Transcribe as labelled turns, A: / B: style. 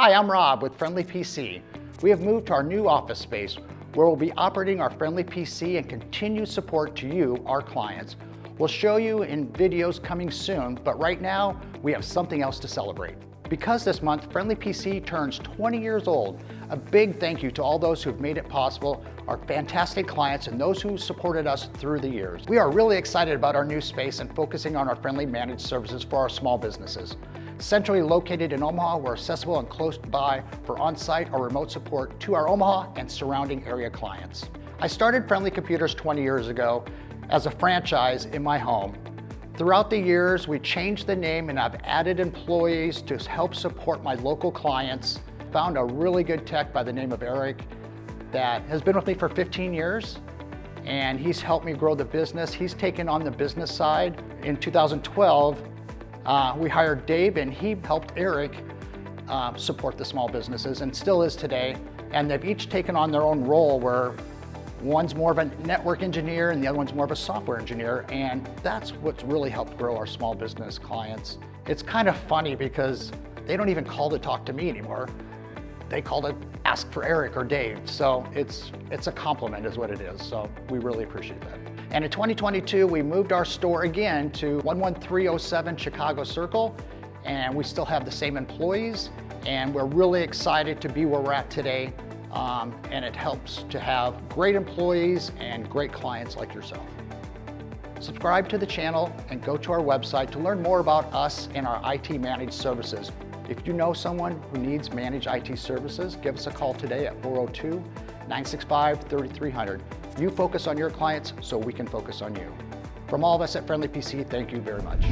A: Hi, I'm Rob with Friendly PC. We have moved to our new office space where we'll be operating our Friendly PC and continue support to you, our clients. We'll show you in videos coming soon, but right now we have something else to celebrate. Because this month Friendly PC turns 20 years old, a big thank you to all those who've made it possible, our fantastic clients and those who supported us through the years. We are really excited about our new space and focusing on our friendly managed services for our small businesses. Centrally located in Omaha, we're accessible and close by for on-site or remote support to our Omaha and surrounding area clients. I started Friendly Computers 20 years ago as a franchise in my home. Throughout the years, we changed the name and I've added employees to help support my local clients. Found a really good tech by the name of Eric that has been with me for 15 years, and he's helped me grow the business. He's taken on the business side. In 2012, we hired Dave and he helped Eric support the small businesses and still is today. And they've each taken on their own role where one's more of a network engineer and the other one's more of a software engineer, and that's what's really helped grow our small business clients. It's kind of funny because they don't even call to talk to me anymore. They call to ask for Eric or Dave. So it's a compliment is what it is. So we really appreciate that. And in 2022, we moved our store again to 11307 Chicago Circle, and we still have the same employees, and we're really excited to be where we're at today. And it helps to have great employees and great clients like yourself. Subscribe to the channel and go to our website to learn more about us and our IT managed services. If you know someone who needs managed IT services, give us a call today at 402-965-3300. You focus on your clients so we can focus on you. From all of us at Friendly PC, thank you very much.